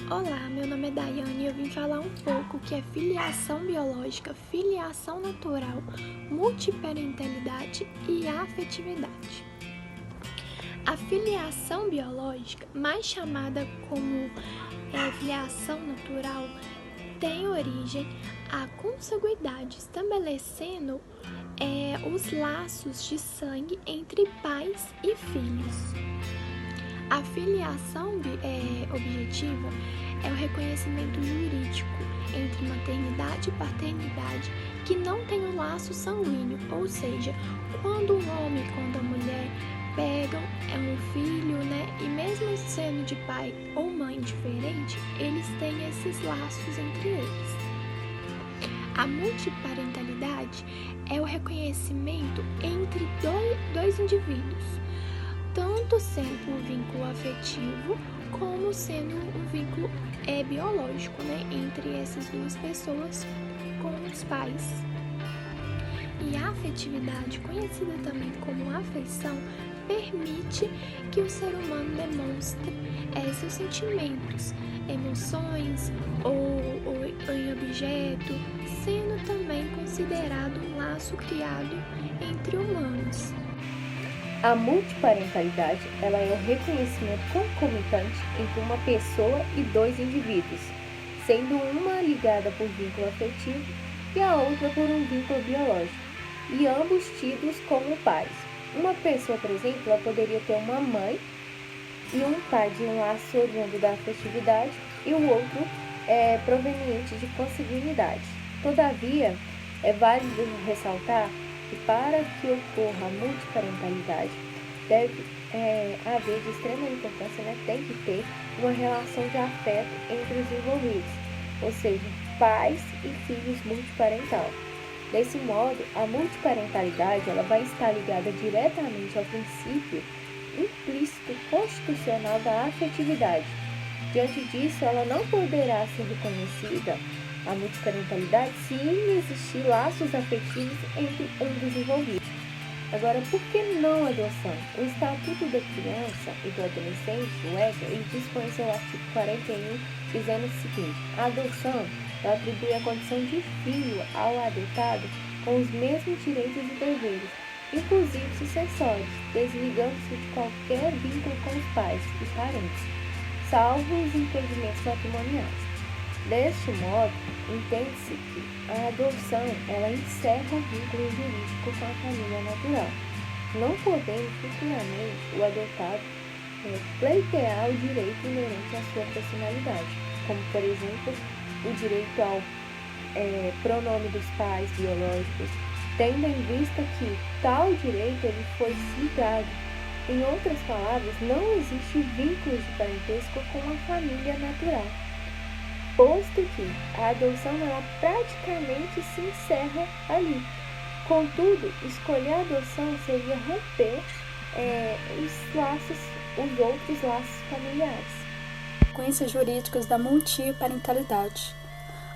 Olá, meu nome é Daiane e eu vim falar um pouco que é filiação biológica, filiação natural, multiparentalidade e afetividade. A filiação biológica, mais chamada como filiação natural, tem origem à consanguinidade, estabelecendo os laços de sangue entre pais e filhos. A filiação objetiva é o reconhecimento jurídico entre maternidade e paternidade que não tem um laço sanguíneo, ou seja, quando o homem e quando a mulher pegam um filho, e mesmo sendo de pai ou mãe diferente, eles têm esses laços entre eles. A multiparentalidade é o reconhecimento entre dois indivíduos, tanto sendo um vínculo afetivo como sendo um vínculo biológico, entre essas duas pessoas com os pais. E a afetividade, conhecida também como afeição, permite que o ser humano demonstre seus sentimentos, emoções ou em objeto, sendo também considerado um laço criado entre humanos. A multiparentalidade ela é o reconhecimento concomitante entre uma pessoa e dois indivíduos, sendo uma ligada por vínculo afetivo e a outra por um vínculo biológico, e ambos tidos como pais. Uma pessoa, por exemplo, ela poderia ter uma mãe e um pai de um laço oriundo da afetividade e o outro proveniente de consanguinidade. Todavia, é válido ressaltar que para que ocorra a multiparentalidade, deve haver de extrema importância, tem que ter uma relação de afeto entre os envolvidos, ou seja, pais e filhos multiparental. Desse modo, a multiparentalidade ela vai estar ligada diretamente ao princípio implícito constitucional da afetividade. Diante disso, ela não poderá ser reconhecida a multiparentalidade se existir laços afetivos entre um dos envolvidos. Agora, por que não adoção? O Estatuto da Criança e do Adolescente, o ECA, ele dispõe em seu artigo 41, dizendo o seguinte: a adoção atribui a condição de filho ao adotado com os mesmos direitos e deveres, inclusive sucessórios, desligando-se de qualquer vínculo com os pais e parentes, salvo os impedimentos matrimoniais. Deste modo, entende-se que a adoção ela encerra o vínculo jurídico com a família natural, não podendo futuramente o adotado pleitear o direito inerente à sua personalidade, como, por exemplo, o direito ao pronome dos pais biológicos, tendo em vista que tal direito ele foi desligado. Em outras palavras, não existe vínculo de parentesco com a família natural, posto que a adoção ela praticamente se encerra ali. Contudo, escolher a adoção seria romper os outros laços familiares. Consequências jurídicas da multiparentalidade.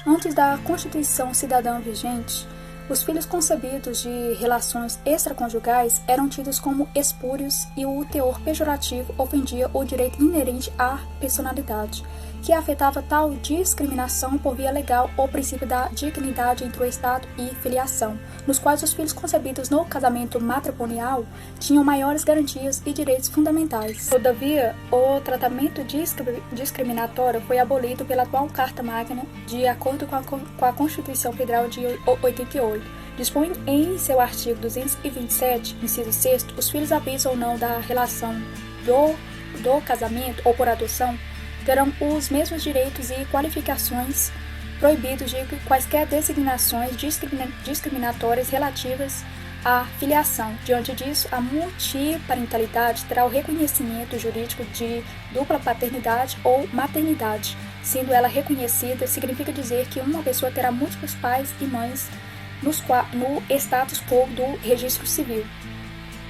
Antes da Constituição Cidadã vigente, os filhos concebidos de relações extraconjugais eram tidos como espúrios e o teor pejorativo ofendia o direito inerente à personalidade, que afetava tal discriminação por via legal o princípio da dignidade entre o Estado e filiação, nos quais os filhos concebidos no casamento matrimonial tinham maiores garantias e direitos fundamentais. Todavia, o tratamento discriminatório foi abolido pela atual Carta Magna, de acordo com a Constituição Federal de 88. Dispõe em seu artigo 227, inciso 6º, os filhos havidos ou não da relação do casamento ou por adoção terão os mesmos direitos e qualificações, proibidos de quaisquer designações discriminatórias relativas à filiação. Diante disso, a multiparentalidade terá o reconhecimento jurídico de dupla paternidade ou maternidade. Sendo ela reconhecida, significa dizer que uma pessoa terá múltiplos pais e mães no status quo do registro civil.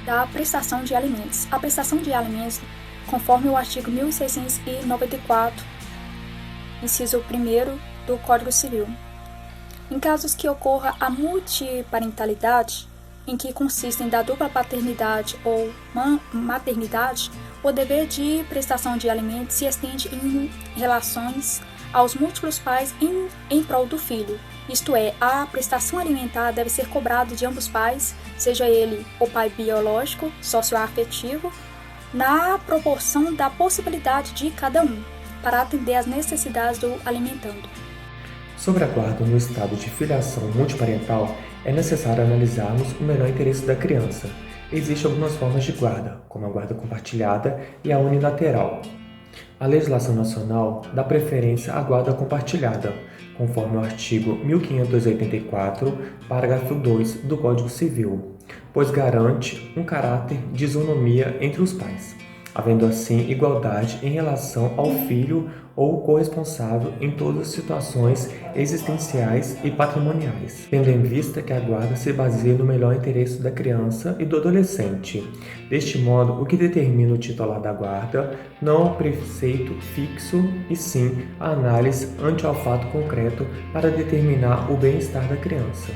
Da prestação de alimentos. A prestação de alimentos, conforme o artigo 1694, inciso 1º do Código Civil. Em casos que ocorra a multiparentalidade, em que consistem da dupla paternidade ou maternidade, O dever de prestação de alimentos se estende em relações aos múltiplos pais em prol do filho. Isto é, a prestação alimentar deve ser cobrada de ambos pais, seja ele o pai biológico, socioafetivo, na proporção da possibilidade de cada um, para atender às necessidades do alimentando. Sobre a guarda no estado de filiação multiparental, é necessário analisarmos o melhor interesse da criança. Existem algumas formas de guarda, como a guarda compartilhada e a unilateral. A legislação nacional dá preferência à guarda compartilhada, conforme o artigo 1584, parágrafo 2 do Código Civil, pois garante um caráter de isonomia entre os pais, havendo assim igualdade em relação ao filho ou corresponsável em todas as situações existenciais e patrimoniais, tendo em vista que a guarda se baseia no melhor interesse da criança e do adolescente. Deste modo, o que determina o titular da guarda não é o preceito fixo, e sim a análise ante ao fato concreto para determinar o bem-estar da criança.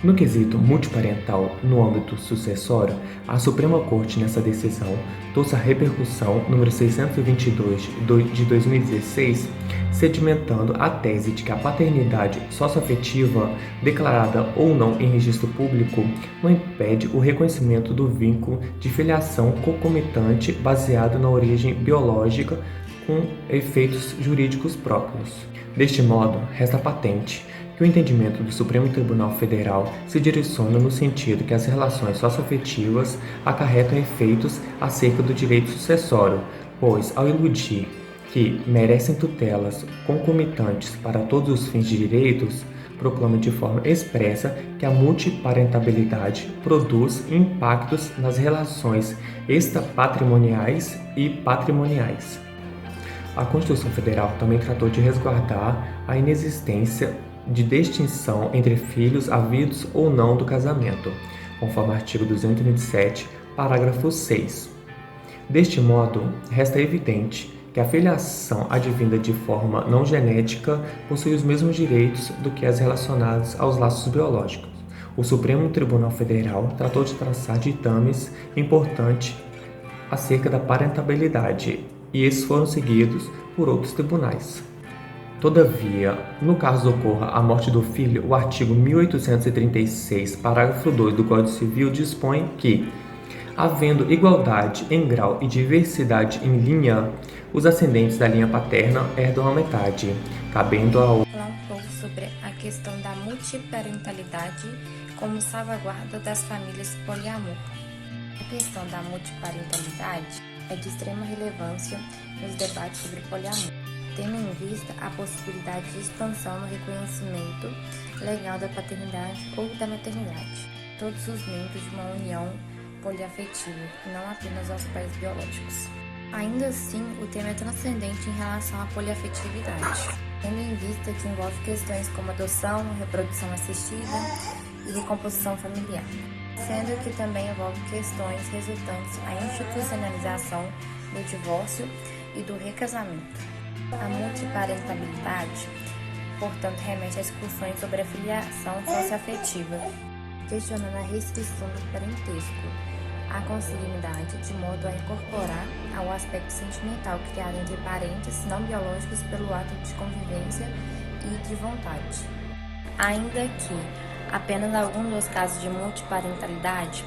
No quesito multiparental, no âmbito sucessório, a Suprema Corte, nessa decisão, trouxe a repercussão número 622 de 2016, sedimentando a tese de que a paternidade socioafetiva, declarada ou não em registro público, não impede o reconhecimento do vínculo de filiação concomitante baseado na origem biológica com efeitos jurídicos próprios. Deste modo, resta patente que o entendimento do Supremo Tribunal Federal se direciona no sentido que as relações socioafetivas acarretam efeitos acerca do direito sucessório, pois, ao iludir que merecem tutelas concomitantes para todos os fins de direitos, proclama de forma expressa que a multiparentabilidade produz impactos nas relações extrapatrimoniais e patrimoniais. A Constituição Federal também tratou de resguardar a inexistência de distinção entre filhos havidos ou não do casamento, conforme o artigo 227, parágrafo 6. Deste modo, resta evidente que a filiação advinda de forma não genética possui os mesmos direitos do que as relacionadas aos laços biológicos. O Supremo Tribunal Federal tratou de traçar ditames importantes acerca da parentabilidade, e esses foram seguidos por outros tribunais. Todavia, no caso ocorra a morte do filho, o artigo 1836, parágrafo 2 do Código Civil dispõe que, havendo igualdade em grau e diversidade em linha, os ascendentes da linha paterna herdam a metade, cabendo ao... Falar um pouco sobre a questão da multiparentalidade como salvaguarda das famílias poliamor. A questão da multiparentalidade é de extrema relevância nos debates sobre poliamor, tendo em vista a possibilidade de expansão no reconhecimento legal da paternidade ou da maternidade, todos os membros de uma união poliafetiva, e não apenas aos pais biológicos. Ainda assim, o tema é transcendente em relação à poliafetividade, tendo em vista que envolve questões como adoção, reprodução assistida e recomposição familiar, sendo que também envolve questões resultantes da institucionalização do divórcio e do recasamento. A multiparentabilidade, portanto, remete a discussões sobre a filiação socioafetiva, questionando a restrição do parentesco, a consanguinidade, de modo a incorporar ao aspecto sentimental criado entre parentes não biológicos pelo ato de convivência e de vontade. Ainda que apenas alguns dos casos de multiparentalidade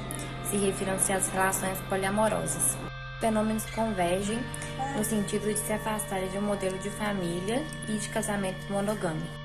se refiram-se às relações poliamorosas. Fenômenos convergem no sentido de se afastarem de um modelo de família e de casamento monogâmico.